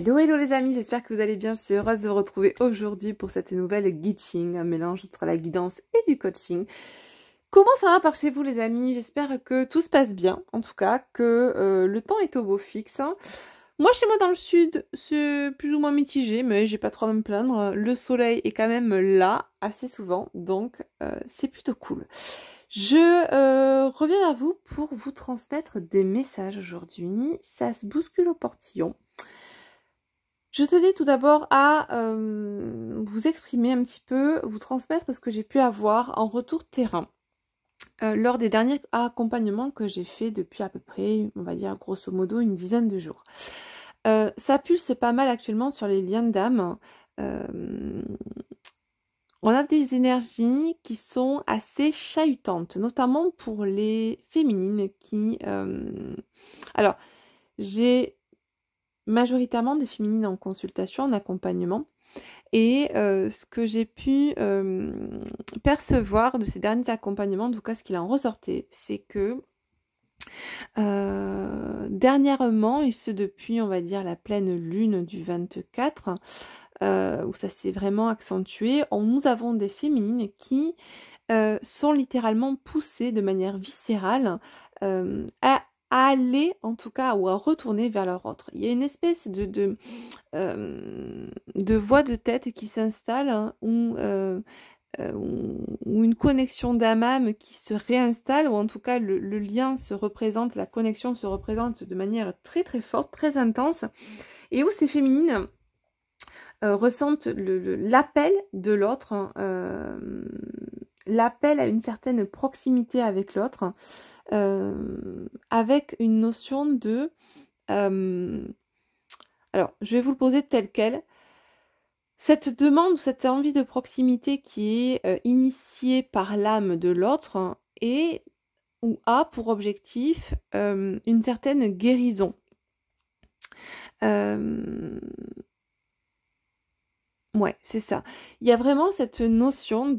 Hello, hello les amis, j'espère que vous allez bien. Je suis heureuse de vous retrouver aujourd'hui pour cette nouvelle guiding, un mélange entre la guidance et du coaching. Comment ça va par chez vous les amis? J'espère que tout se passe bien, en tout cas, que le temps est au beau fixe. Moi, chez moi dans le sud, c'est plus ou moins mitigé, mais j'ai pas trop à me plaindre. Le soleil est quand même là, assez souvent, donc c'est plutôt cool. Je reviens à vous pour vous transmettre des messages aujourd'hui. Ça se bouscule au portillon. Je tenais tout d'abord à vous exprimer un petit peu, vous transmettre ce que j'ai pu avoir en retour terrain lors des derniers accompagnements que j'ai fait depuis à peu près, on va dire grosso modo, une dizaine de jours. Ça pulse pas mal actuellement sur les liens d'âme. On a des énergies qui sont assez chahutantes, notamment pour les féminines qui... Alors, j'ai majoritairement des féminines en consultation, en accompagnement. Et ce que j'ai pu percevoir de ces derniers accompagnements, en tout cas ce qu'il en ressortait, c'est que dernièrement, et ce depuis on va dire la pleine lune du 24, où ça s'est vraiment accentué, nous avons des féminines qui sont littéralement poussées de manière viscérale à aller en tout cas ou à retourner vers leur autre. Il y a une espèce de voix de tête qui s'installe hein, ou une connexion d'âme qui se réinstalle, ou en tout cas le lien se représente, la connexion se représente de manière très très forte, très intense, et où ces féminines ressentent l'appel de l'autre, l'appel à une certaine proximité avec l'autre, avec une notion de... alors, je vais vous le poser tel quel. Cette demande, cette envie de proximité qui est initiée par l'âme de l'autre est ou a pour objectif une certaine guérison. Ouais, c'est ça. Il y a vraiment cette notion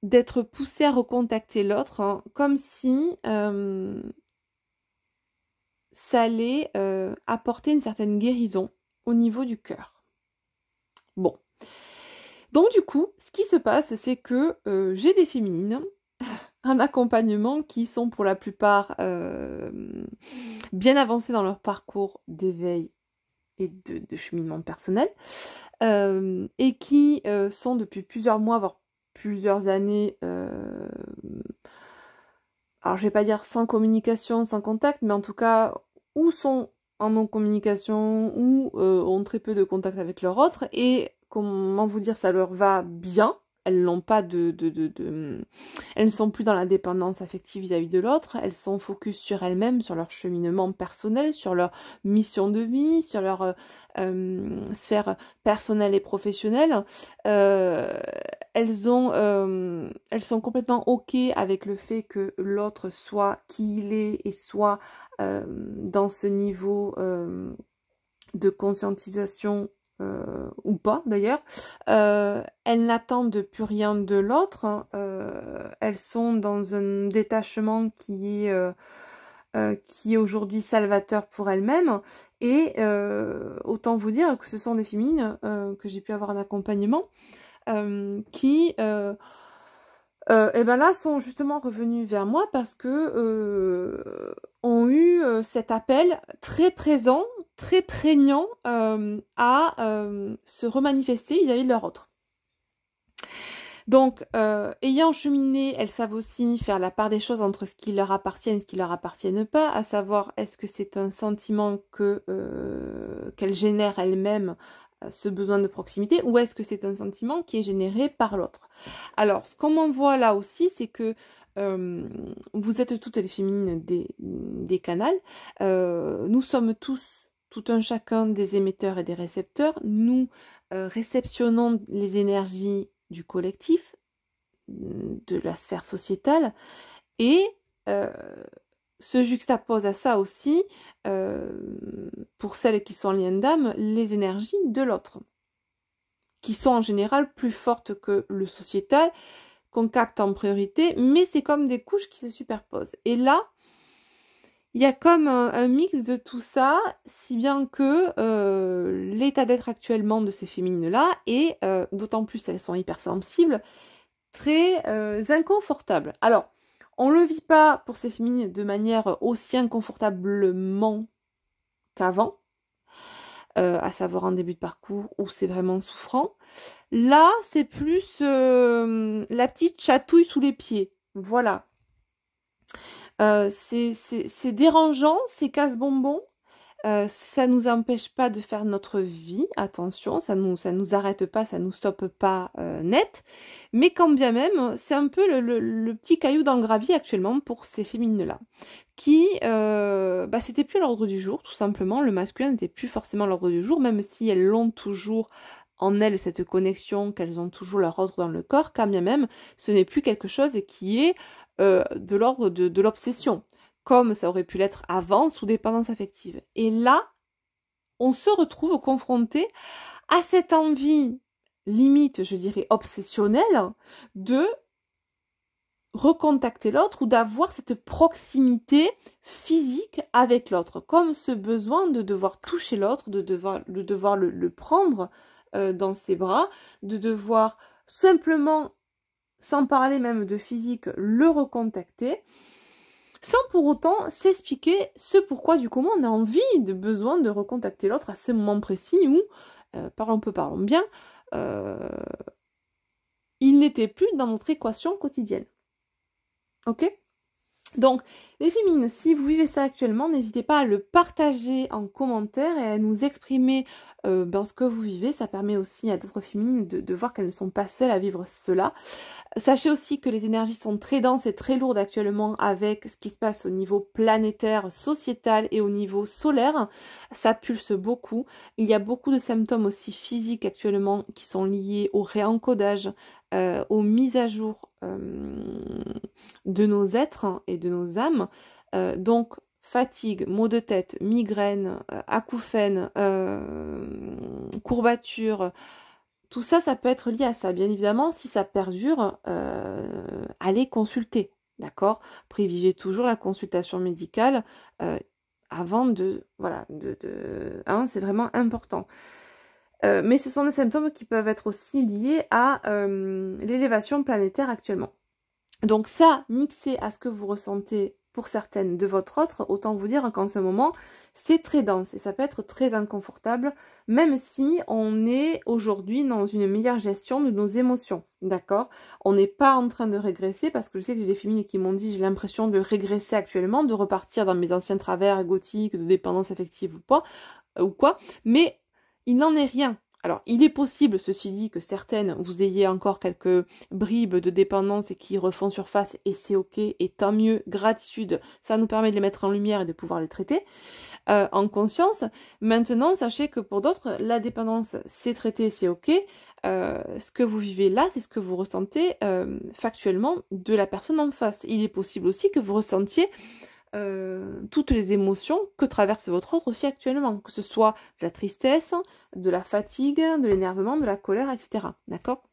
d'être poussé à recontacter l'autre, hein, comme si ça allait apporter une certaine guérison au niveau du cœur. Bon. Donc du coup, ce qui se passe, c'est que j'ai des féminines en accompagnement qui sont pour la plupart bien avancées dans leur parcours d'éveil et de cheminement personnel, et qui sont depuis plusieurs mois, voire plusieurs années, alors je vais pas dire sans communication, sans contact, mais en tout cas, ou sont en non-communication, ou ont très peu de contact avec leur autre, et comment vous dire, ça leur va bien. Elles n'ont pas elles ne sont plus dans la dépendance affective vis-à-vis de l'autre, elles sont focus sur elles-mêmes, sur leur cheminement personnel, sur leur mission de vie, sur leur sphère personnelle et professionnelle. Elles sont complètement OK avec le fait que l'autre soit qui il est et soit dans ce niveau de conscientisation ou pas d'ailleurs. Elles n'attendent plus rien de l'autre. Hein. Elles sont dans un détachement qui est aujourd'hui salvateur pour elles-mêmes. Et autant vous dire que ce sont des féminines que j'ai pu avoir en accompagnement qui... et ben là sont justement revenus vers moi parce que ont eu cet appel très présent, très prégnant à se remanifester vis-à-vis de leur autre. Donc, ayant cheminé, elles savent aussi faire la part des choses entre ce qui leur appartient et ce qui leur appartiennent pas, à savoir est-ce que c'est un sentiment qu'elles génèrent elles-mêmes, ce besoin de proximité, ou est-ce que c'est un sentiment qui est généré par l'autre. Alors, ce qu'on m'envoie là aussi, c'est que vous êtes toutes les féminines des canals, nous sommes tous, tout un chacun des émetteurs et des récepteurs, nous réceptionnons les énergies du collectif, de la sphère sociétale, et se juxtapose à ça aussi, pour celles qui sont en lien d'âme, les énergies de l'autre, qui sont en général plus fortes que le sociétal, qu'on capte en priorité, mais c'est comme des couches qui se superposent. Et là, il y a comme un mix de tout ça, si bien que l'état d'être actuellement de ces féminines-là, et d'autant plus elles sont hypersensibles, très inconfortable. Alors, on ne le vit pas pour ces féminines de manière aussi inconfortablement qu'avant, à savoir en début de parcours où c'est vraiment souffrant. Là, c'est plus la petite chatouille sous les pieds. Voilà. C'est dérangeant, c'est casse-bonbon. Ça nous empêche pas de faire notre vie, attention, ça nous arrête pas, ça nous stoppe pas net, mais quand bien même, c'est un peu le petit caillou dans le gravier actuellement pour ces féminines-là, qui, c'était plus à l'ordre du jour, tout simplement, le masculin n'était plus forcément à l'ordre du jour, même si elles l'ont toujours en elles, cette connexion, qu'elles ont toujours leur ordre dans le corps, quand bien même, ce n'est plus quelque chose qui est de l'ordre de l'obsession, comme ça aurait pu l'être avant sous dépendance affective. Et là, on se retrouve confronté à cette envie, limite, je dirais, obsessionnelle, de recontacter l'autre ou d'avoir cette proximité physique avec l'autre, comme ce besoin de devoir toucher l'autre, de devoir le prendre dans ses bras, de devoir simplement, sans parler même de physique, le recontacter, sans pour autant s'expliquer ce pourquoi du comment on a envie, de besoin de recontacter l'autre à ce moment précis où, parlons peu, parlons bien, il n'était plus dans notre équation quotidienne. Ok ? Donc, les féminines, si vous vivez ça actuellement, n'hésitez pas à le partager en commentaire et à nous exprimer ce que vous vivez. Ça permet aussi à d'autres féminines de voir qu'elles ne sont pas seules à vivre cela. Sachez aussi que les énergies sont très denses et très lourdes actuellement avec ce qui se passe au niveau planétaire, sociétal et au niveau solaire. Ça pulse beaucoup. Il y a beaucoup de symptômes aussi physiques actuellement qui sont liés au réencodage, aux mises à jour de nos êtres et de nos âmes. Donc, fatigue, maux de tête, migraine, acouphènes, courbatures, tout ça, ça peut être lié à ça. Bien évidemment, si ça perdure, allez consulter, d'accord ? Privilégiez toujours la consultation médicale avant de... Voilà, c'est vraiment important. Mais ce sont des symptômes qui peuvent être aussi liés à l'élévation planétaire actuellement. Donc ça, mixé à ce que vous ressentez pour certaines de votre autre, autant vous dire qu'en ce moment, c'est très dense et ça peut être très inconfortable, même si on est aujourd'hui dans une meilleure gestion de nos émotions, d'accord ? On n'est pas en train de régresser, parce que je sais que j'ai des féminines qui m'ont dit j'ai l'impression de régresser actuellement, de repartir dans mes anciens travers égotiques, de dépendance affective ou quoi, mais il n'en est rien. Alors, il est possible, ceci dit, que certaines, vous ayez encore quelques bribes de dépendance et qui refont surface, et c'est ok, et tant mieux, gratitude, ça nous permet de les mettre en lumière et de pouvoir les traiter en conscience. Maintenant, sachez que pour d'autres, la dépendance, c'est traité, c'est ok. Ce que vous vivez là, c'est ce que vous ressentez factuellement de la personne en face. Il est possible aussi que vous ressentiez toutes les émotions que traverse votre autre aussi actuellement, que ce soit de la tristesse, de la fatigue, de l'énervement, de la colère, etc. D'accord ?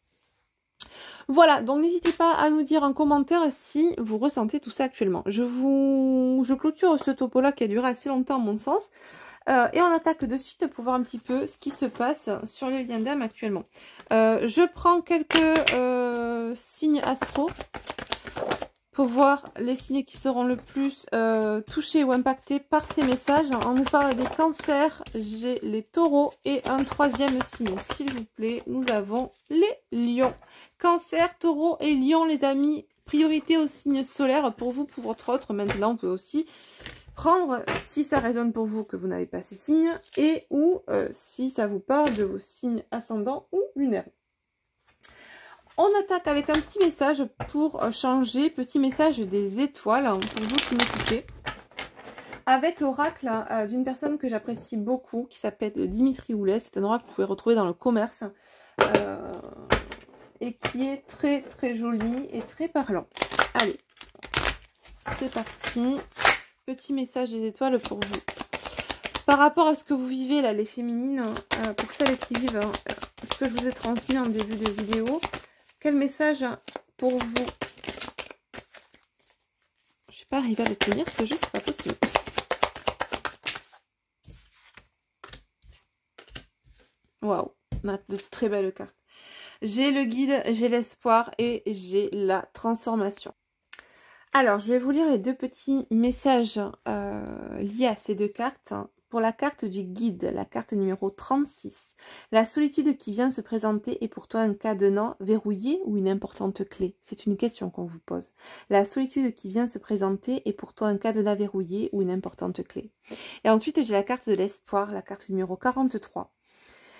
Voilà, donc n'hésitez pas à nous dire en commentaire si vous ressentez tout ça actuellement. Je clôture ce topo-là qui a duré assez longtemps à mon sens. Et on attaque de suite pour voir un petit peu ce qui se passe sur le lien d'âme actuellement. Je prends quelques signes astro pour voir les signes qui seront le plus touchés ou impactés par ces messages. On nous parle des cancers, j'ai les taureaux et un troisième signe, s'il vous plaît. Nous avons les lions. Cancer, taureau et lion, les amis. Priorité aux signes solaires pour vous, pour votre autre. Maintenant, on peut aussi prendre, si ça résonne pour vous, que vous n'avez pas ces signes, et ou si ça vous parle de vos signes ascendants ou lunaires. On attaque avec un petit message pour changer, petit message des étoiles pour vous qui m'écoutez. Avec l'oracle d'une personne que j'apprécie beaucoup, qui s'appelle Dimitri Houlet. C'est un oracle que vous pouvez retrouver dans le commerce et qui est très très joli et très parlant. Allez, c'est parti. Petit message des étoiles pour vous. Par rapport à ce que vous vivez là, les féminines, pour celles qui vivent ce que je vous ai transmis en début de vidéo, quel message pour vous? Je ne suis pas arrivée à le tenir, ce jeu, c'est pas possible. Waouh, on a de très belles cartes. J'ai le guide, j'ai l'espoir et j'ai la transformation. Alors, je vais vous lire les deux petits messages liés à ces deux cartes. Pour la carte du guide, la carte numéro 36, la solitude qui vient se présenter est pour toi un cadenas verrouillé ou une importante clé? C'est une question qu'on vous pose. La solitude qui vient se présenter est pour toi un cadenas verrouillé ou une importante clé? Et ensuite, j'ai la carte de l'espoir, la carte numéro 43.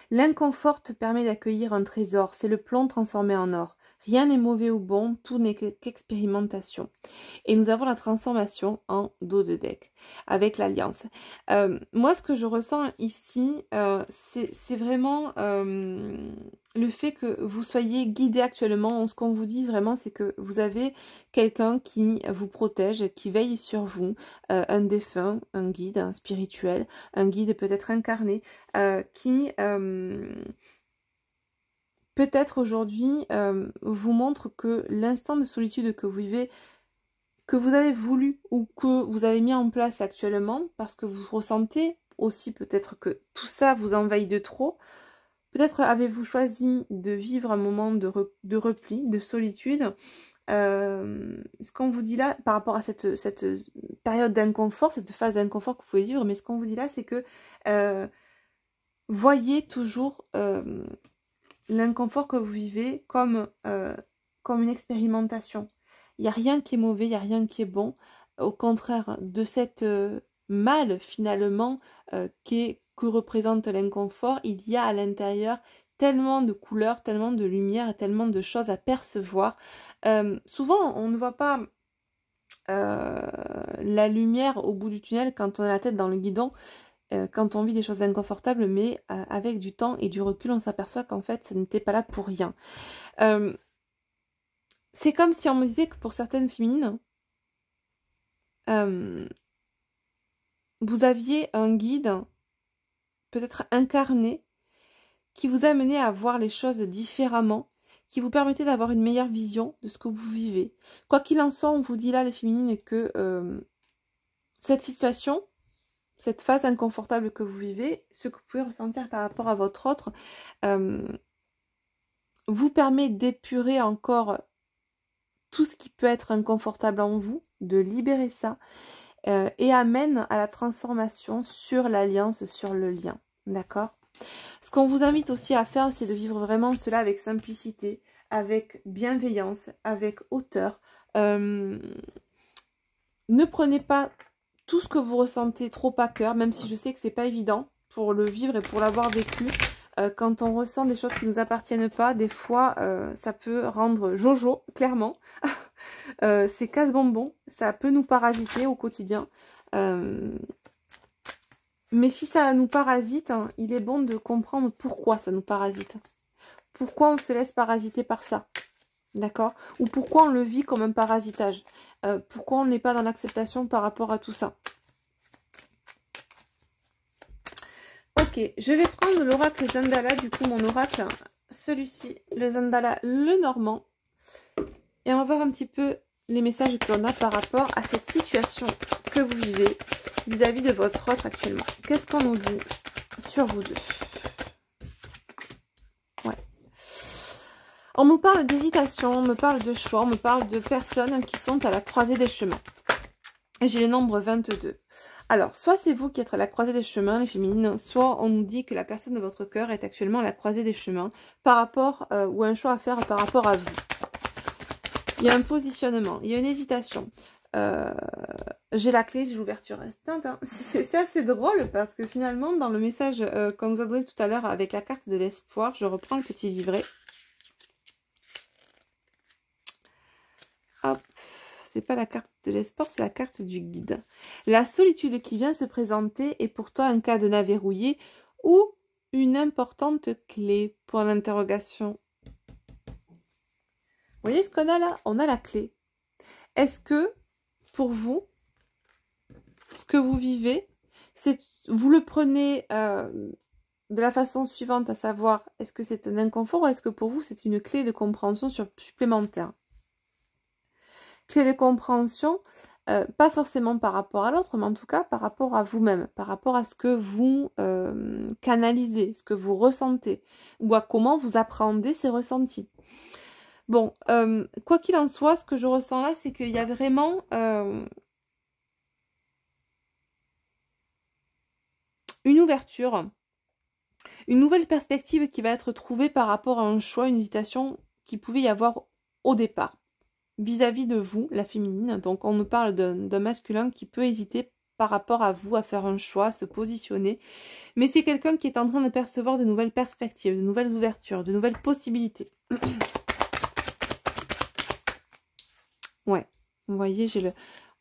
L'inconfort te permet d'accueillir un trésor, c'est le plomb transformé en or. Rien n'est mauvais ou bon, tout n'est qu'expérimentation. Et nous avons la transformation en dos de deck avec l'alliance. Moi, ce que je ressens ici, c'est vraiment le fait que vous soyez guidé actuellement. Ce qu'on vous dit vraiment, c'est que vous avez quelqu'un qui vous protège, qui veille sur vous, un défunt, un guide, un spirituel, un guide peut-être incarné, qui peut-être aujourd'hui vous montre que l'instant de solitude que vous vivez, que vous avez voulu ou que vous avez mis en place actuellement, parce que vous ressentez aussi peut-être que tout ça vous envahit de trop. Peut-être avez-vous choisi de vivre un moment de repli, de solitude. Ce qu'on vous dit là, par rapport à cette période d'inconfort, cette phase d'inconfort que vous pouvez vivre, mais ce qu'on vous dit là, c'est que voyez toujours l'inconfort que vous vivez comme une expérimentation. Il n'y a rien qui est mauvais, il n'y a rien qui est bon. Au contraire, de cette mal finalement que représente l'inconfort, il y a à l'intérieur tellement de couleurs, tellement de lumière et tellement de choses à percevoir. Souvent, on ne voit pas la lumière au bout du tunnel quand on a la tête dans le guidon, quand on vit des choses inconfortables, mais avec du temps et du recul, on s'aperçoit qu'en fait, ça n'était pas là pour rien. C'est comme si on me disait que pour certaines féminines, vous aviez un guide, peut-être incarné, qui vous amenait à voir les choses différemment, qui vous permettait d'avoir une meilleure vision de ce que vous vivez. Quoi qu'il en soit, on vous dit là, les féminines, que cette situation, cette phase inconfortable que vous vivez, ce que vous pouvez ressentir par rapport à votre autre, vous permet d'épurer encore tout ce qui peut être inconfortable en vous, de libérer ça, et amène à la transformation sur l'alliance, sur le lien. D'accord ? Ce qu'on vous invite aussi à faire, c'est de vivre vraiment cela avec simplicité, avec bienveillance, avec hauteur. Ne prenez pas tout ce que vous ressentez trop à cœur, même si je sais que c'est pas évident pour le vivre et pour l'avoir vécu. Quand on ressent des choses qui ne nous appartiennent pas, des fois, ça peut rendre jojo, clairement. C'est casse-bonbon, ça peut nous parasiter au quotidien. Mais si ça nous parasite, hein, il est bon de comprendre pourquoi ça nous parasite. Pourquoi on se laisse parasiter par ça. D'accord? Ou pourquoi on le vit comme un parasitage. Pourquoi on n'est pas dans l'acceptation par rapport à tout ça. Ok, je vais prendre l'oracle Zandala, du coup mon oracle, celui-ci, le Zandala, le normand. Et on va voir un petit peu les messages que l'on a par rapport à cette situation que vous vivez vis-à-vis de votre autre actuellement. Qu'est-ce qu'on nous dit sur vous deux? Ouais. On me parle d'hésitation, on me parle de choix, on me parle de personnes qui sont à la croisée des chemins. Et j'ai le nombre 22. Alors, soit c'est vous qui êtes à la croisée des chemins, les féminines, soit on nous dit que la personne de votre cœur est actuellement à la croisée des chemins par rapport, ou un choix à faire par rapport à vous. Il y a un positionnement, il y a une hésitation. J'ai la clé, j'ai l'ouverture instinct. Hein. C'est assez drôle parce que finalement, dans le message qu'on nous a donné tout à l'heure avec la carte de l'espoir, je reprends le petit livret. Hop. C'est pas la carte de l'espoir, c'est la carte du guide. La solitude qui vient se présenter est pour toi un cadenas verrouillé ou une importante clé pour l'interrogation. Vous voyez ce qu'on a là? On a la clé. Est-ce que, pour vous, ce que vous vivez, vous le prenez de la façon suivante, à savoir, est-ce que c'est un inconfort ou est-ce que pour vous, c'est une clé de compréhension supplémentaire? Clé de compréhension, pas forcément par rapport à l'autre, mais en tout cas par rapport à vous-même, par rapport à ce que vous canalisez, ce que vous ressentez, ou à comment vous appréhendez ces ressentis. Bon, quoi qu'il en soit, ce que je ressens là, c'est qu'il y a vraiment une ouverture, une nouvelle perspective qui va être trouvée par rapport à un choix, une hésitation qui pouvait y avoir au départ, vis-à-vis de vous, la féminine. Donc on me parle d'un masculin qui peut hésiter par rapport à vous, à faire un choix, se positionner. Mais c'est quelqu'un qui est en train de percevoir de nouvelles perspectives, de nouvelles ouvertures, de nouvelles possibilités. Ouais, vous voyez,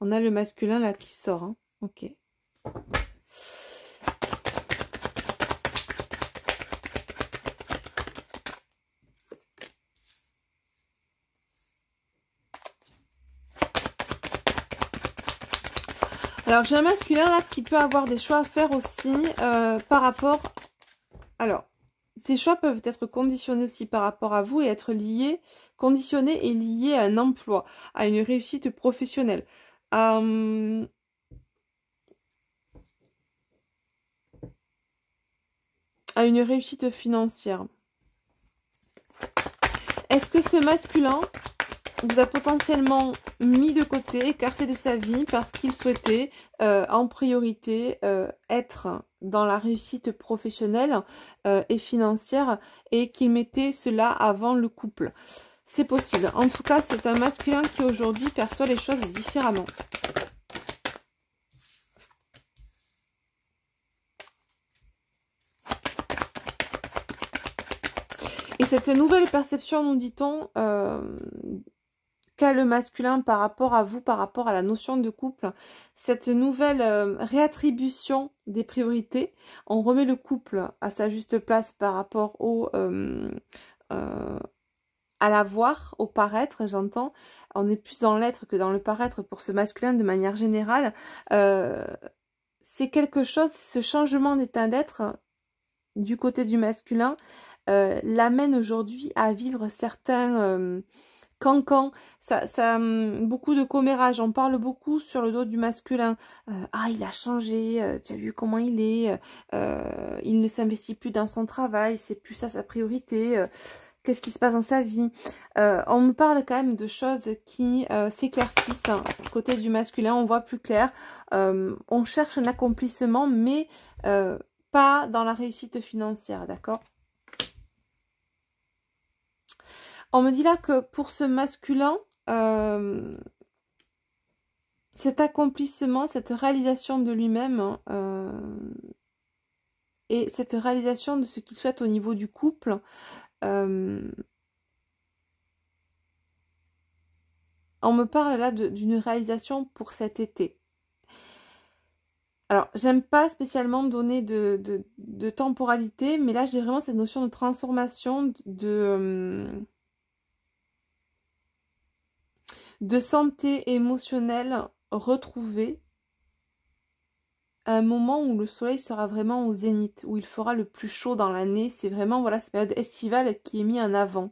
on a le masculin là qui sort. Hein. Ok. Alors, j'ai un masculin là qui peut avoir des choix à faire aussi par rapport... Alors, ces choix peuvent être conditionnés aussi par rapport à vous et être liés, conditionnés et liés à un emploi, à une réussite professionnelle, à une réussite financière. Est-ce que ce masculin vous a potentiellement mis de côté, écarté de sa vie parce qu'il souhaitait en priorité être dans la réussite professionnelle et financière et qu'il mettait cela avant le couple? C'est possible. En tout cas, c'est un masculin qui aujourd'hui perçoit les choses différemment. Et cette nouvelle perception, nous dit-on, qu'a le masculin par rapport à vous, par rapport à la notion de couple, cette nouvelle réattribution des priorités, on remet le couple à sa juste place par rapport à l'avoir, au paraître, j'entends. On est plus dans l'être que dans le paraître pour ce masculin de manière générale. C'est quelque chose, ce changement d'état d'être du côté du masculin l'amène aujourd'hui à vivre certains... Cancan, beaucoup de commérage, on parle beaucoup sur le dos du masculin. Ah, il a changé, tu as vu comment il est, il ne s'investit plus dans son travail, c'est plus ça sa priorité, qu'est-ce qui se passe dans sa vie. On me parle quand même de choses qui s'éclaircissent. Hein. Côté du masculin, on voit plus clair. On cherche un accomplissement, mais pas dans la réussite financière, d'accord ? On me dit là que pour ce masculin, cet accomplissement, cette réalisation de lui-même et cette réalisation de ce qu'il souhaite au niveau du couple, on me parle là d'une réalisation pour cet été. Alors, j'aime pas spécialement donner de temporalité, mais là j'ai vraiment cette notion de transformation, de santé émotionnelle retrouvée à un moment où le soleil sera vraiment au zénith, où il fera le plus chaud dans l'année. C'est vraiment, voilà, cette période estivale qui est mise en avant.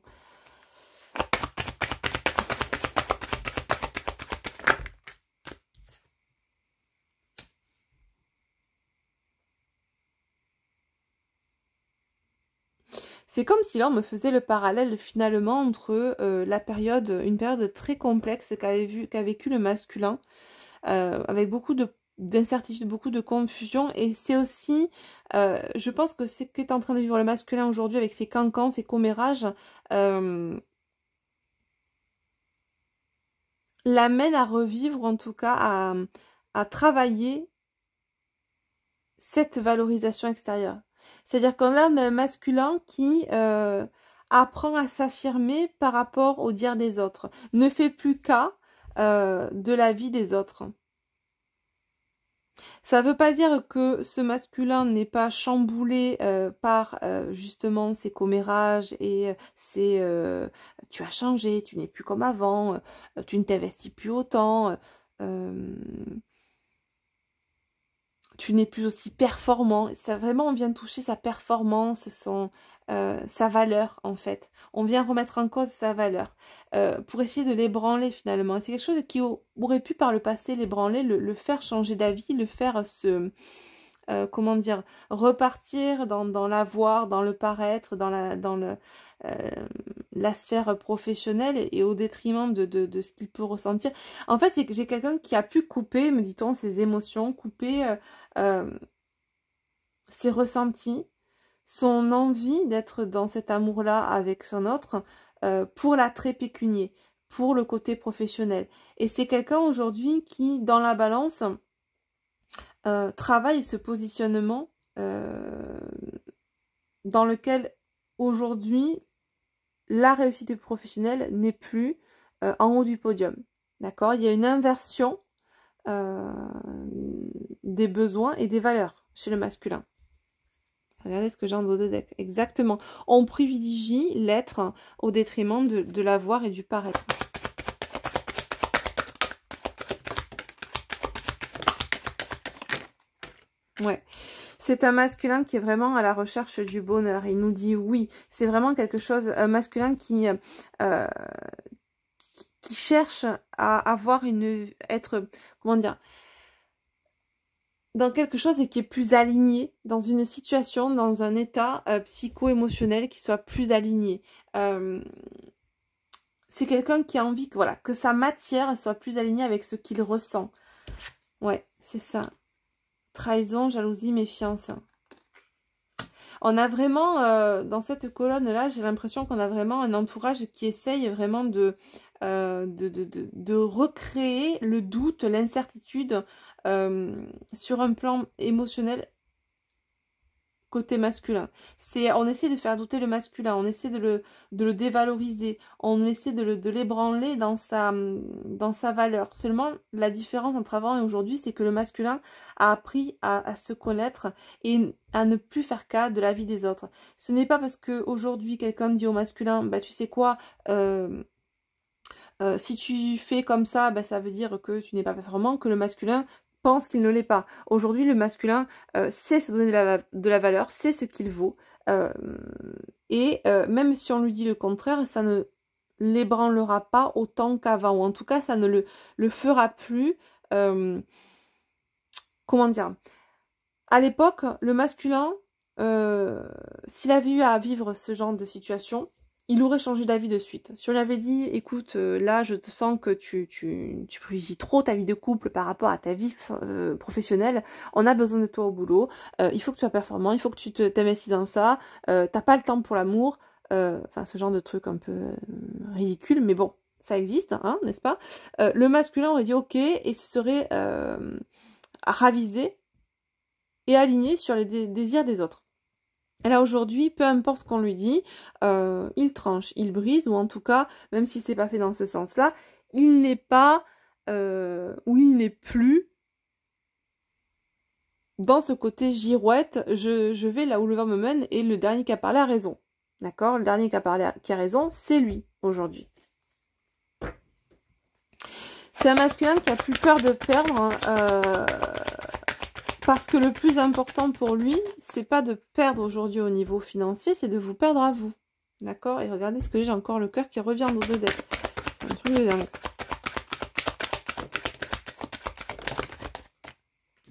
C'est comme si là on me faisait le parallèle finalement entre une période très complexe qu'a vécu le masculin, avec beaucoup d'incertitudes, beaucoup de confusion, et c'est aussi, je pense que ce qu'est en train de vivre le masculin aujourd'hui avec ses cancans, ses commérages, l'amène à revivre, en tout cas à travailler cette valorisation extérieure. C'est-à-dire qu'on a un masculin qui apprend à s'affirmer par rapport au dire des autres, ne fait plus cas de la vie des autres. Ça ne veut pas dire que ce masculin n'est pas chamboulé par justement ses commérages et tu as changé, tu n'es plus comme avant, tu ne t'investis plus autant. tu n'es plus aussi performant. Ça vraiment, on vient toucher sa performance, sa valeur en fait. On vient remettre en cause sa valeur pour essayer de l'ébranler finalement. C'est quelque chose qui aurait pu par le passé l'ébranler, le faire changer d'avis, le faire comment dire, repartir dans l'avoir, dans le paraître, dans la sphère professionnelle et au détriment de ce qu'il peut ressentir. En fait, c'est que j'ai quelqu'un qui a pu couper, me dit-on, ses émotions, couper ses ressentis, son envie d'être dans cet amour-là avec son autre pour l'attrait pécunier, pour le côté professionnel. Et c'est quelqu'un aujourd'hui qui, dans la balance, travaille ce positionnement dans lequel aujourd'hui la réussite professionnelle n'est plus en haut du podium. D'accord? Il y a une inversion des besoins et des valeurs chez le masculin. Regardez ce que j'ai en dos de deck. Exactement. On privilégie l'être au détriment de l'avoir et du paraître. Ouais. C'est un masculin qui est vraiment à la recherche du bonheur. Il nous dit oui. C'est vraiment quelque chose, un masculin qui cherche à avoir comment dire, dans quelque chose et qui est plus aligné, dans une situation, dans un état psycho-émotionnel qui soit plus aligné. C'est quelqu'un qui a envie que sa matière soit plus alignée avec ce qu'il ressent. Ouais, c'est ça. Trahison, jalousie, méfiance. On a vraiment, dans cette colonne-là, j'ai l'impression qu'on a vraiment un entourage qui essaye vraiment de recréer le doute, l'incertitude sur un plan émotionnel côté masculin. On essaie de faire douter le masculin, on essaie de le dévaloriser, on essaie de l'ébranler dans sa valeur. Seulement, la différence entre avant et aujourd'hui, c'est que le masculin a appris à se connaître et à ne plus faire cas de la vie des autres. Ce n'est pas parce qu'aujourd'hui, quelqu'un dit au masculin, bah tu sais quoi, si tu fais comme ça, bah, ça veut dire que tu n'es pas performant, que le masculin pense qu'il ne l'est pas. Aujourd'hui, le masculin sait se donner de la valeur, sait ce qu'il vaut. Et même si on lui dit le contraire, ça ne l'ébranlera pas autant qu'avant. Ou en tout cas, ça ne le fera plus. Comment dire? À l'époque, le masculin, s'il avait eu à vivre ce genre de situation, il aurait changé d'avis de suite. Si on lui avait dit, écoute, là, je te sens que tu privilégies trop ta vie de couple par rapport à ta vie professionnelle, on a besoin de toi au boulot, il faut que tu sois performant, il faut que tu t'investisses dans ça, t'as pas le temps pour l'amour, enfin, ce genre de truc un peu ridicule, mais bon, ça existe, hein, n'est-ce pas? Le masculin aurait dit ok, et se serait ravisé et aligné sur les désirs des autres. Et là aujourd'hui, peu importe ce qu'on lui dit, il tranche, il brise, ou en tout cas, même si c'est pas fait dans ce sens-là, il n'est pas, ou il n'est plus dans ce côté girouette, je vais là où le vent me mène, et le dernier qui a parlé a raison. D'accord? Le dernier qui a raison, c'est lui, aujourd'hui. C'est un masculin qui a plus peur de perdre, parce que le plus important pour lui, c'est pas de perdre aujourd'hui au niveau financier, c'est de vous perdre à vous. D'accord? Et regardez ce que j'ai encore le cœur qui revient dans deux dettes. Un truc de dingue.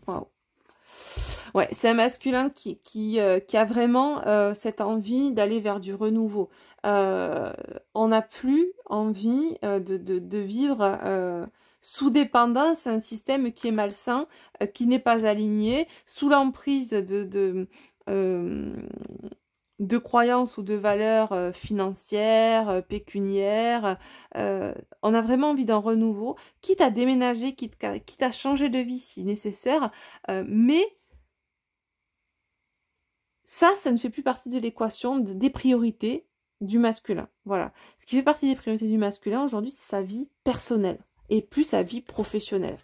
Waouh. Ouais, c'est un masculin qui a vraiment cette envie d'aller vers du renouveau. On n'a plus envie de vivre sous dépendance, un système qui est malsain, qui n'est pas aligné, sous l'emprise de croyances ou de valeurs financières, pécuniaires. On a vraiment envie d'un renouveau, quitte à déménager, quitte à changer de vie si nécessaire, mais ça ne fait plus partie de l'équation des priorités du masculin. Voilà. Ce qui fait partie des priorités du masculin aujourd'hui, c'est sa vie personnelle et plus sa vie professionnelle.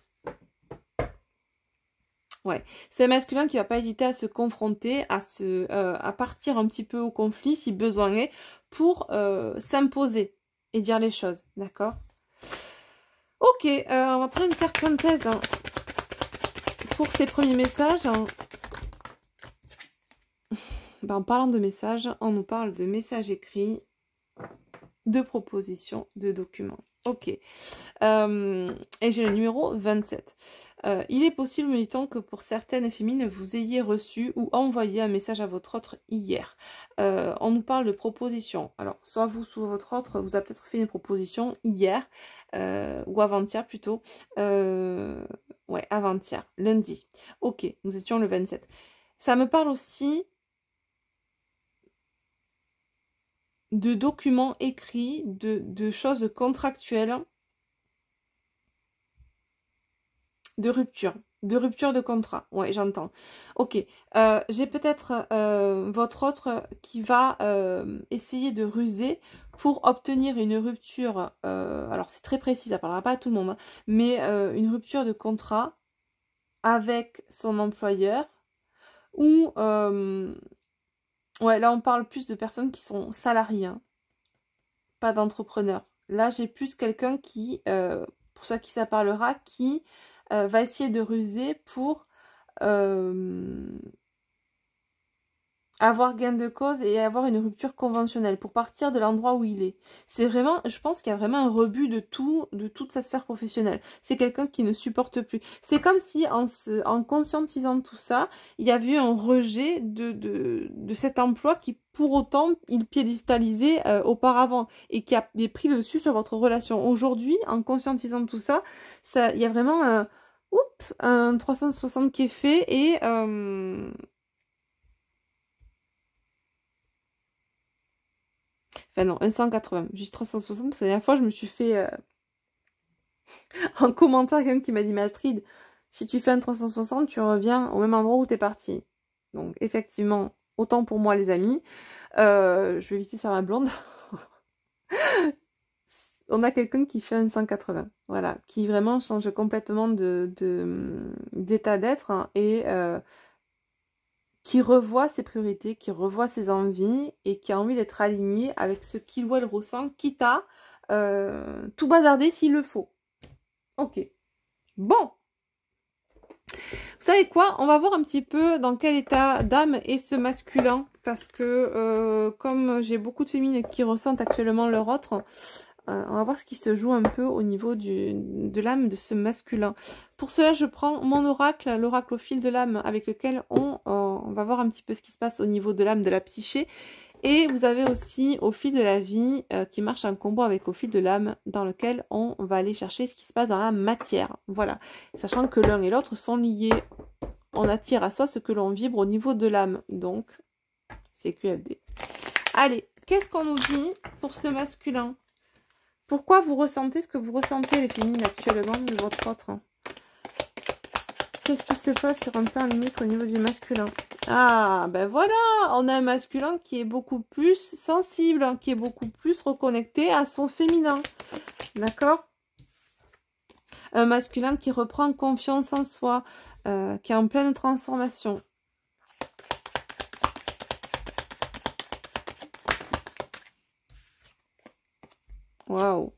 Ouais. C'est un masculin qui va pas hésiter à se confronter, à partir un petit peu au conflit si besoin est, pour s'imposer et dire les choses. D'accord? Ok, on va prendre une carte synthèse pour ces premiers messages, ben, en parlant de messages, on nous parle de messages écrits, de propositions, de documents. Ok. Et j'ai le numéro 27. Il est possible, me dit-on, que pour certaines féminines, vous ayez reçu ou envoyé un message à votre autre hier. On nous parle de proposition. Alors, soit vous, soit votre autre, vous a peut-être fait une proposition hier, ou avant-hier plutôt. Ouais, avant-hier, lundi. Ok, nous étions le 27. Ça me parle aussi de documents écrits, de choses contractuelles, de rupture de contrat. Ouais, j'entends. Ok, j'ai peut-être votre autre qui va essayer de ruser pour obtenir une rupture, alors c'est très précis, ça parlera pas à tout le monde, hein, mais une rupture de contrat avec son employeur ou... ouais, là on parle plus de personnes qui sont salariées, hein, pas d'entrepreneurs. Là j'ai plus quelqu'un qui, pour ceux à qui ça parlera, qui va essayer de ruser pour avoir gain de cause et avoir une rupture conventionnelle, pour partir de l'endroit où il est. C'est vraiment, je pense qu'il y a vraiment un rebut de toute sa sphère professionnelle. C'est quelqu'un qui ne supporte plus. C'est comme si en conscientisant tout ça, il y avait eu un rejet de cet emploi qui, pour autant, il piédestalisait auparavant et qui a pris le dessus sur votre relation. Aujourd'hui, en conscientisant tout ça, il y a vraiment un 360 qui est fait et... Enfin non, un 180, juste 360, parce que la dernière fois, je me suis fait en commentaire quelqu'un qui m'a dit, mais Astrid, si tu fais un 360, tu reviens au même endroit où tu es parti. Donc effectivement, autant pour moi les amis, je vais éviter de faire ma blonde. On a quelqu'un qui fait un 180, voilà, qui vraiment change complètement d'état d'être, hein, et qui revoit ses priorités, qui revoit ses envies et qui a envie d'être aligné avec ce qu'il ou elle ressent, quitte à tout bazarder s'il le faut. Ok. Bon. Vous savez quoi? On va voir un petit peu dans quel état d'âme est ce masculin. Parce que comme j'ai beaucoup de féminines qui ressentent actuellement leur autre, on va voir ce qui se joue un peu au niveau de l'âme de ce masculin. Pour cela, je prends mon oracle, l'oracle au fil de l'âme, avec lequel on va voir un petit peu ce qui se passe au niveau de l'âme, de la psyché. Et vous avez aussi au fil de la vie qui marche un combo avec au fil de l'âme, dans lequel on va aller chercher ce qui se passe dans la matière. Voilà. Sachant que l'un et l'autre sont liés. On attire à soi ce que l'on vibre au niveau de l'âme. Donc, c'est QFD. Allez, qu'est-ce qu'on nous dit pour ce masculin? Pourquoi vous ressentez ce que vous ressentez, les féminines, actuellement, de votre autre? Qu'est-ce qui se passe sur un plan limite au niveau du masculin? Ah, ben voilà, on a un masculin qui est beaucoup plus sensible, hein, qui est beaucoup plus reconnecté à son féminin. D'accord? Un masculin qui reprend confiance en soi, qui est en pleine transformation. Waouh!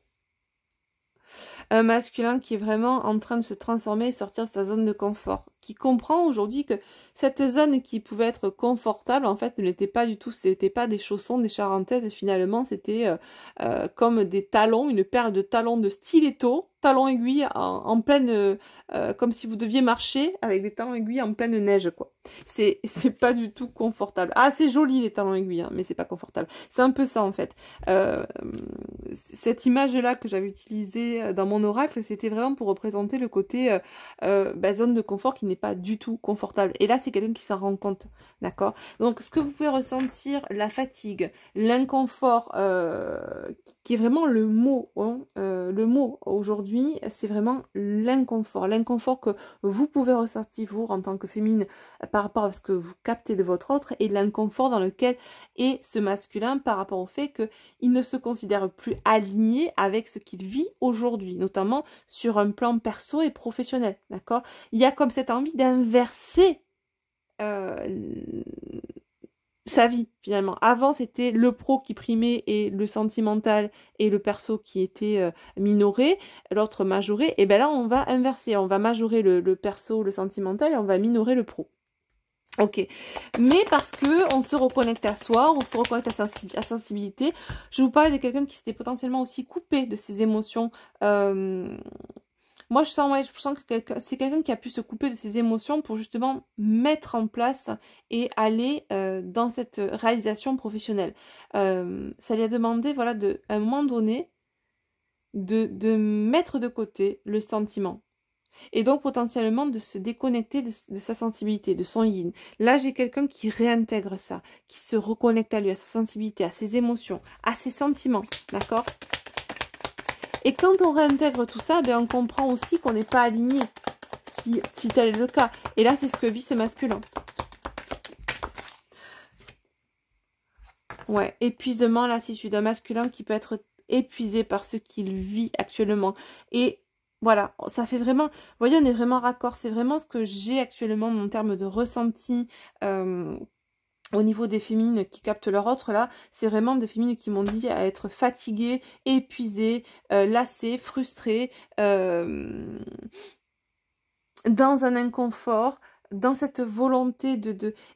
Un masculin qui est vraiment en train de se transformer et sortir de sa zone de confort. Qui comprend aujourd'hui que cette zone qui pouvait être confortable, en fait, ne l'était pas du tout. Ce n'était pas des chaussons, des charentaises, et finalement, c'était comme des talons, une paire de talons de stiletto, talons aiguilles en pleine... comme si vous deviez marcher avec des talons aiguilles en pleine neige, quoi. C'est pas du tout confortable. Ah, c'est joli les talons aiguilles, hein, mais c'est pas confortable. C'est un peu ça, en fait. Cette image-là que j'avais utilisée dans mon oracle, c'était vraiment pour représenter le côté zone de confort qui n'est pas du tout confortable. Et là, c'est quelqu'un qui s'en rend compte, d'accord? Donc, ce que vous pouvez ressentir, la fatigue, l'inconfort, qui est vraiment le mot, hein, le mot aujourd'hui, c'est vraiment l'inconfort. L'inconfort que vous pouvez ressentir, vous, en tant que féminine, par rapport à ce que vous captez de votre autre, et l'inconfort dans lequel est ce masculin par rapport au fait qu'il ne se considère plus aligné avec ce qu'il vit aujourd'hui, notamment sur un plan perso et professionnel, d'accord? Il y a comme cette envie d'inverser sa vie finalement. Avant, c'était le pro qui primait et le sentimental et le perso qui était minoré, l'autre majoré. Et ben là, on va inverser. On va majorer le perso, le sentimental et on va minorer le pro. Ok, mais parce que on se reconnecte à soi, on se reconnecte à sa sensibilité. Je vous parlais de quelqu'un qui s'était potentiellement aussi coupé de ses émotions. Moi, je sens que c'est quelqu'un qui a pu se couper de ses émotions pour justement mettre en place et aller dans cette réalisation professionnelle. Ça lui a demandé, voilà, à un moment donné, de mettre de côté le sentiment. Et donc potentiellement de se déconnecter de sa sensibilité, de son yin. Là, j'ai quelqu'un qui réintègre ça, qui se reconnecte à lui, à sa sensibilité, à ses émotions, à ses sentiments, d'accord? Et quand on réintègre tout ça, ben, on comprend aussi qu'on n'est pas aligné, si tel est le cas. Et là, c'est ce que vit ce masculin. Ouais, épuisement, lassitude d'un masculin qui peut être épuisé par ce qu'il vit actuellement. Et voilà, ça fait vraiment, vous voyez, on est vraiment raccord. C'est vraiment ce que j'ai actuellement en termes de ressenti au niveau des féminines qui captent leur autre. Là, c'est vraiment des féminines qui m'ont dit à être fatiguées, épuisées, lassées, frustrées, dans un inconfort, dans cette volonté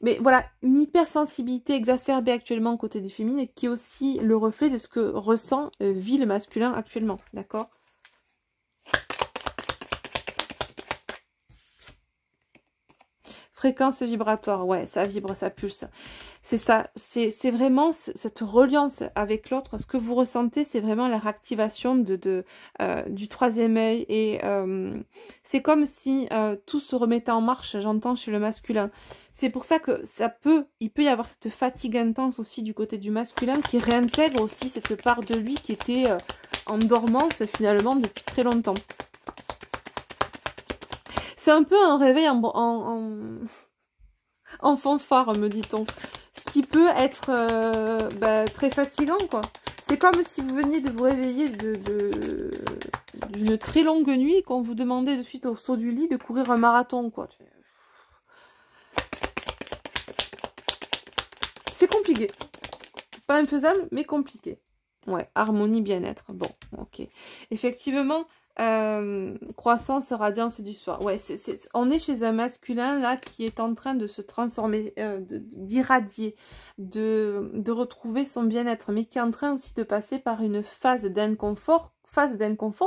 Mais voilà, une hypersensibilité exacerbée actuellement côté des féminines qui est aussi le reflet de ce que ressent, vit le masculin actuellement, d'accord? Fréquence vibratoire, ouais, ça vibre, ça pulse. C'est ça, c'est vraiment cette reliance avec l'autre. Ce que vous ressentez, c'est vraiment la réactivation du troisième œil. Et c'est comme si tout se remettait en marche, j'entends, chez le masculin. C'est pour ça que il peut y avoir cette fatigue intense aussi du côté du masculin qui réintègre aussi cette part de lui qui était en dormance finalement depuis très longtemps. C'est un peu un réveil en fanfare, me dit-on. Ce qui peut être très fatigant, quoi. C'est comme si vous veniez de vous réveiller d'une très longue nuit et qu'on vous demandait de suite au saut du lit de courir un marathon, quoi. C'est compliqué. Pas infaisable, mais compliqué. Ouais, harmonie, bien-être. Bon, ok. Effectivement, croissance, radiance du soir. Ouais, on est chez un masculin là qui est en train de se transformer, d'irradier, de retrouver son bien-être, mais qui est en train aussi de passer par une phase d'inconfort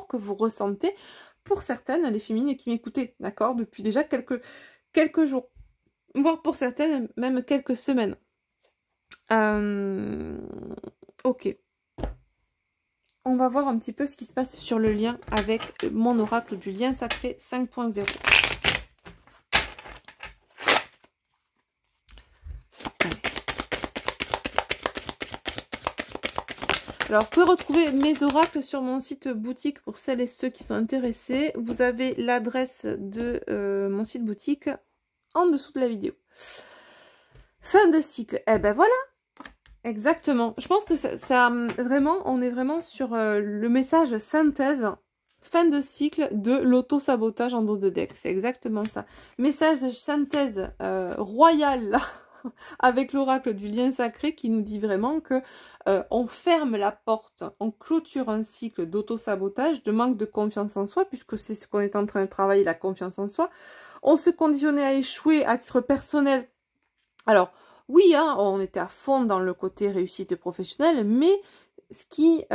que vous ressentez pour certaines, les féminines qui m'écoutaient, d'accord, depuis déjà quelques jours, voire pour certaines, même quelques semaines. Ok. On va voir un petit peu ce qui se passe sur le lien avec mon oracle du lien sacré 5.0. Alors, vous pouvez retrouver mes oracles sur mon site boutique pour celles et ceux qui sont intéressés. Vous avez l'adresse de mon site boutique en dessous de la vidéo. Fin de cycle. Eh ben voilà. Exactement. Je pense que vraiment, on est vraiment sur le message synthèse, fin de cycle de l'auto-sabotage en dos de deck. C'est exactement ça. Message synthèse royal avec l'oracle du lien sacré qui nous dit vraiment que on ferme la porte, on clôture un cycle d'auto-sabotage, de manque de confiance en soi, puisque c'est ce qu'on est en train de travailler, la confiance en soi. On se conditionnait à échouer à titre personnel. Alors, oui, hein, on était à fond dans le côté réussite professionnelle, mais ce qui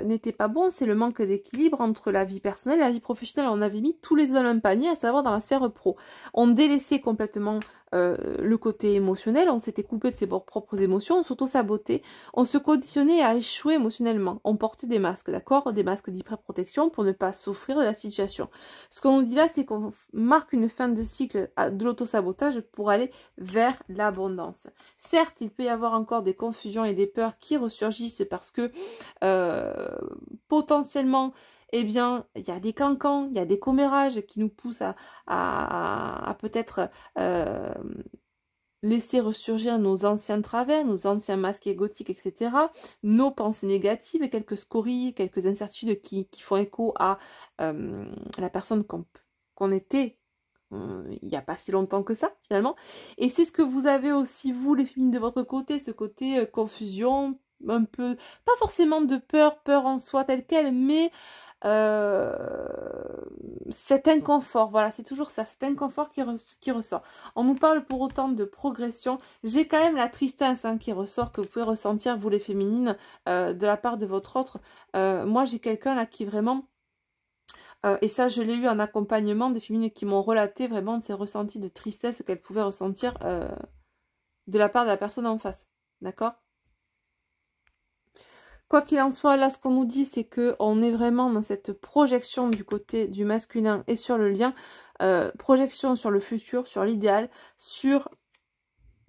n'était pas bon, c'est le manque d'équilibre entre la vie personnelle et la vie professionnelle. On avait mis tous les œufs dans le même panier, à savoir dans la sphère pro. On délaissait complètement le côté émotionnel, on s'était coupé de ses propres émotions, on s'auto-sabotait, on se conditionnait à échouer émotionnellement. On portait des masques, d'accord? Des masques d'hyperprotection pour ne pas souffrir de la situation. Ce qu'on nous dit là, c'est qu'on marque une fin de cycle de l'auto-sabotage pour aller vers l'abondance. Certes, il peut y avoir encore des confusions et des peurs qui ressurgissent parce que potentiellement, eh bien, il y a des cancans, il y a des commérages qui nous poussent à peut-être laisser ressurgir nos anciens travers, nos anciens masques égotiques, etc. Nos pensées négatives, quelques scories, quelques incertitudes qui font écho à la personne qu'on était il n'y a pas si longtemps que ça, finalement. Et c'est ce que vous avez aussi, vous, les féminines de votre côté, ce côté confusion, un peu, pas forcément de peur en soi telle quelle, mais cet inconfort, voilà, c'est toujours ça, cet inconfort qui ressort. On nous parle pour autant de progression. J'ai quand même la tristesse hein, qui ressort, que vous pouvez ressentir, vous les féminines, de la part de votre autre. Moi, j'ai quelqu'un là qui vraiment... et ça, je l'ai eu en accompagnement, des féminines qui m'ont relaté vraiment ces ressentis de tristesse qu'elles pouvaient ressentir de la part de la personne en face. D'accord ? Quoi qu'il en soit, là, ce qu'on nous dit, c'est qu'on est vraiment dans cette projection du côté du masculin et sur le lien. Projection sur le futur, sur l'idéal, sur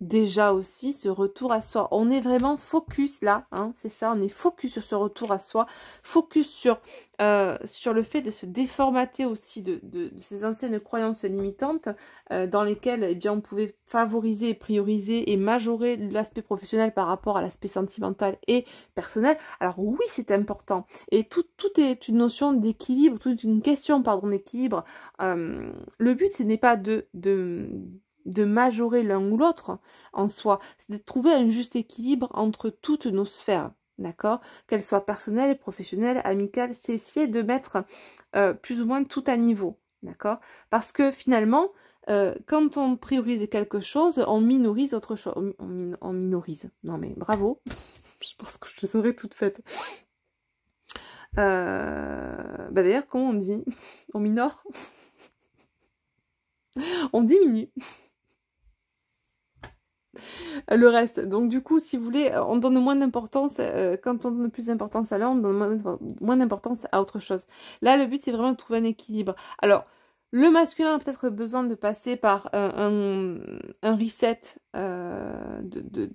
déjà aussi ce retour à soi. On est vraiment focus là, hein, c'est ça, on est focus sur ce retour à soi, focus sur le fait de se déformater aussi de ces anciennes croyances limitantes dans lesquelles eh bien, on pouvait favoriser, prioriser et majorer l'aspect professionnel par rapport à l'aspect sentimental et personnel. Alors oui, c'est important. Et tout est une notion d'équilibre, tout est une question pardon, d'équilibre. Le but, ce n'est pas de majorer l'un ou l'autre en soi, c'est de trouver un juste équilibre entre toutes nos sphères, d'accord, qu'elles soient personnelles, professionnelles, amicales, c'est essayer de mettre plus ou moins tout à niveau, d'accord, parce que finalement, quand on priorise quelque chose, on minorise autre chose, on minorise, non mais bravo, je pense que je serais toute faite. D'ailleurs, comment on dit? On minore? On diminue le reste. Donc du coup, si vous voulez, on donne moins d'importance, quand on donne plus d'importance à l'un, on donne moins d'importance à autre chose. Là, le but, c'est vraiment de trouver un équilibre. Alors, le masculin a peut-être besoin de passer par un reset de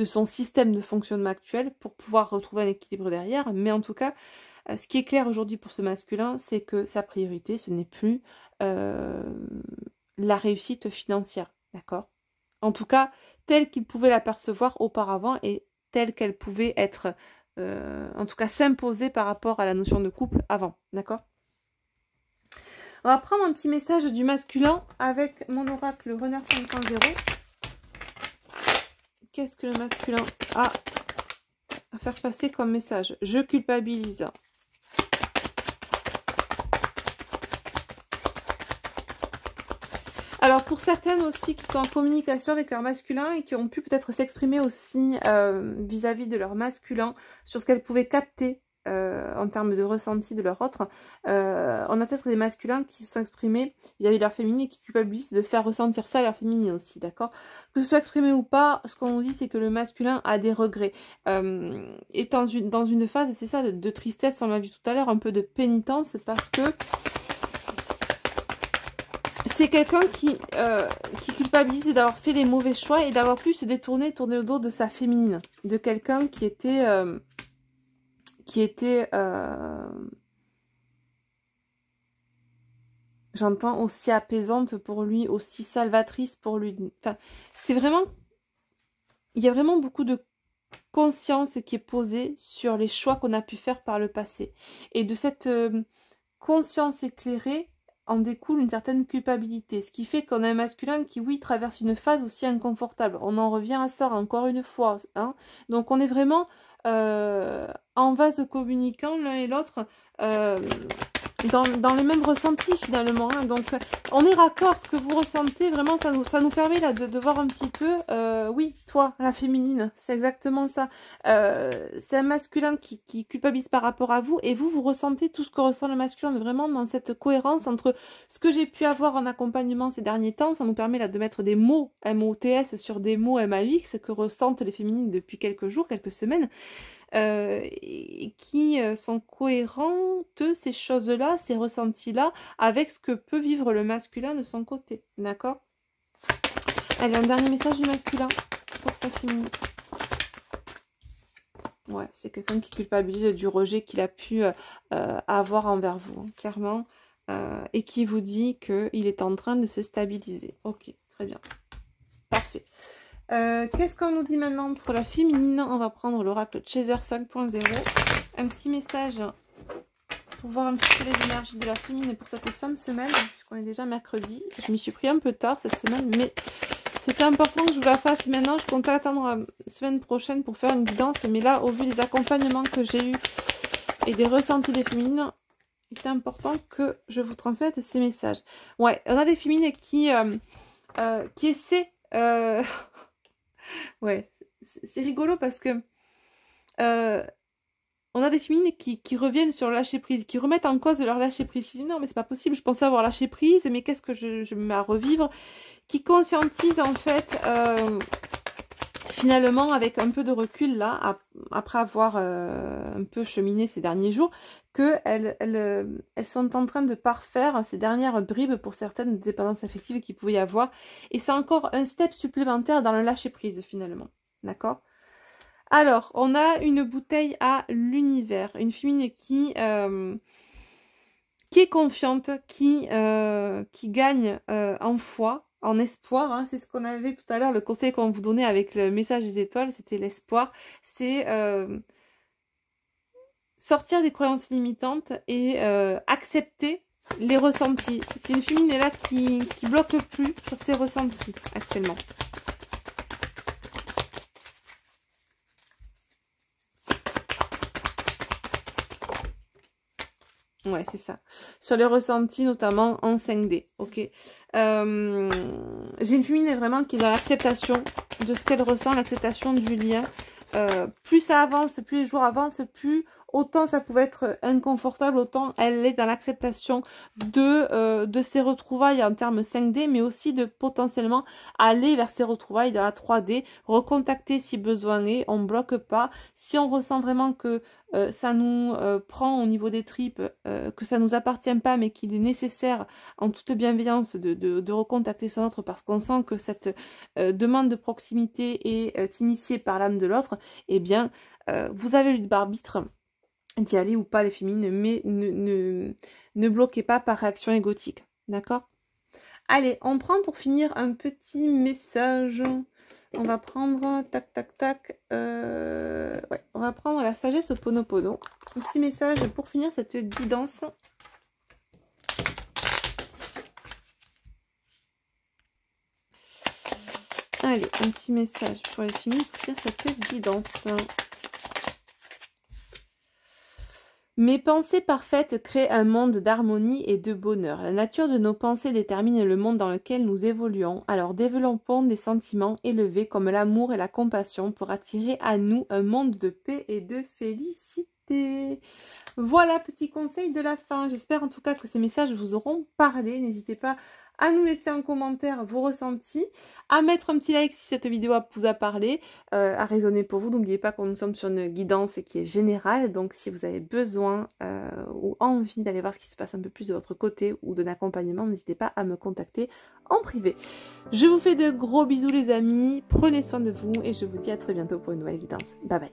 son système de fonctionnement actuel pour pouvoir retrouver un équilibre derrière. Mais en tout cas, ce qui est clair aujourd'hui pour ce masculin, c'est que sa priorité, ce n'est plus la réussite financière. D'accord ? En tout cas, telle qu'il pouvait l'apercevoir auparavant et telle qu'elle pouvait être, en tout cas s'imposer par rapport à la notion de couple avant, d'accord? On va prendre un petit message du masculin avec mon oracle Runner 5.0. Qu'est-ce que le masculin a à faire passer comme message? Je culpabilise. Alors pour certaines aussi qui sont en communication avec leur masculin et qui ont pu peut-être s'exprimer aussi vis-à-vis de leur masculin sur ce qu'elles pouvaient capter en termes de ressenti de leur autre, on a peut-être des masculins qui se sont exprimés vis-à-vis de leur féminine et qui culpabilisent de faire ressentir ça à leur féminine aussi, d'accord? Que ce soit exprimé ou pas, ce qu'on nous dit c'est que le masculin a des regrets, est dans une phase, et c'est ça, de tristesse, on l'a vu tout à l'heure, un peu de pénitence, parce que c'est quelqu'un qui culpabilise d'avoir fait les mauvais choix et d'avoir pu se tourner le dos de sa féminine. De quelqu'un qui était j'entends, aussi apaisante pour lui, aussi salvatrice pour lui. Enfin, c'est vraiment... Il y a vraiment beaucoup de conscience qui est posée sur les choix qu'on a pu faire par le passé. Et de cette conscience éclairée, en découle une certaine culpabilité, ce qui fait qu'on a un masculin qui, oui, traverse une phase aussi inconfortable. On en revient à ça encore une fois, hein. Donc on est vraiment en vase communicant l'un et l'autre, dans les mêmes ressentis finalement, hein. Donc on est raccord, ce que vous ressentez vraiment, ça nous permet là de voir un petit peu, oui, toi, la féminine, c'est exactement ça, c'est un masculin qui culpabilise par rapport à vous, et vous ressentez tout ce que ressent le masculin, vraiment dans cette cohérence entre ce que j'ai pu avoir en accompagnement ces derniers temps. Ça nous permet là de mettre des mots MOTS sur des mots MAX que ressentent les féminines depuis quelques jours, quelques semaines, et qui sont cohérentes, ces choses-là, ces ressentis-là, avec ce que peut vivre le masculin de son côté. D'accord? Allez, un dernier message du masculin pour sa féminine. Ouais, c'est quelqu'un qui culpabilise du rejet qu'il a pu avoir envers vous, hein, clairement, et qui vous dit qu'il est en train de se stabiliser. Ok, très bien. Parfait. Qu'est-ce qu'on nous dit maintenant pour la féminine? On va prendre l'oracle Chaser 5.0. Un petit message pour voir un petit peu les énergies de la féminine pour cette fin de semaine, puisqu'on est déjà mercredi. Je m'y suis pris un peu tard cette semaine, mais c'était important que je vous la fasse maintenant. Je comptais attendre la semaine prochaine pour faire une guidance, mais là, au vu des accompagnements que j'ai eus et des ressentis des féminines, il était important que je vous transmette ces messages. Ouais, on a des féminines qui essaient... ouais, c'est rigolo parce que... on a des féminines qui reviennent sur le lâcher prise, qui remettent en cause leur lâcher prise. Qui disent non mais c'est pas possible, je pensais avoir lâché prise, mais qu'est-ce que je me mets à revivre? Qui conscientisent en fait finalement avec un peu de recul là, après avoir un peu cheminé ces derniers jours, qu'elles sont en train de parfaire ces dernières bribes pour certaines dépendances affectives qu'il pouvait y avoir. Et c'est encore un step supplémentaire dans le lâcher prise finalement. D'accord? Alors, on a une bouteille à l'univers, une féminine qui est confiante, qui gagne en foi, en espoir. Hein. C'est ce qu'on avait tout à l'heure, le conseil qu'on vous donnait avec le message des étoiles, c'était l'espoir. C'est sortir des croyances limitantes et accepter les ressentis. C'est une féminine là qui bloque plus sur ses ressentis actuellement. Ouais, c'est ça. Sur les ressentis, notamment en 5D. Ok. J'ai une féminine vraiment qui est dans l'acceptation de ce qu'elle ressent, l'acceptation du lien. Plus ça avance, plus les jours avancent, plus autant ça pouvait être inconfortable, autant elle est dans l'acceptation de ses retrouvailles en termes 5D, mais aussi de potentiellement aller vers ses retrouvailles dans la 3D, recontacter si besoin est, on bloque pas. Si on ressent vraiment que ça nous prend au niveau des tripes, que ça nous appartient pas, mais qu'il est nécessaire en toute bienveillance de recontacter son autre parce qu'on sent que cette demande de proximité est initiée par l'âme de l'autre, eh bien, vous avez le libre arbitre d'y aller ou pas les féminines, mais ne bloquez pas par réaction égotique, d'accord? Allez, on prend pour finir un petit message. On va prendre, tac, tac, tac, ouais, on va prendre la sagesse Ho'oponopono. Un petit message pour finir cette guidance. Allez, un petit message pour les filles pour finir cette guidance. Mes pensées parfaites créent un monde d'harmonie et de bonheur. La nature de nos pensées détermine le monde dans lequel nous évoluons. Alors développons des sentiments élevés comme l'amour et la compassion pour attirer à nous un monde de paix et de félicité. Voilà, petit conseil de la fin. J'espère en tout cas que ces messages vous auront parlé. N'hésitez pas à nous laisser en commentaire vos ressentis, à mettre un petit like si cette vidéo vous a parlé, à résonner pour vous. N'oubliez pas que nous sommes sur une guidance qui est générale, donc si vous avez besoin ou envie d'aller voir ce qui se passe un peu plus de votre côté ou d'un accompagnement, n'hésitez pas à me contacter en privé. Je vous fais de gros bisous les amis, prenez soin de vous et je vous dis à très bientôt pour une nouvelle guidance. Bye bye.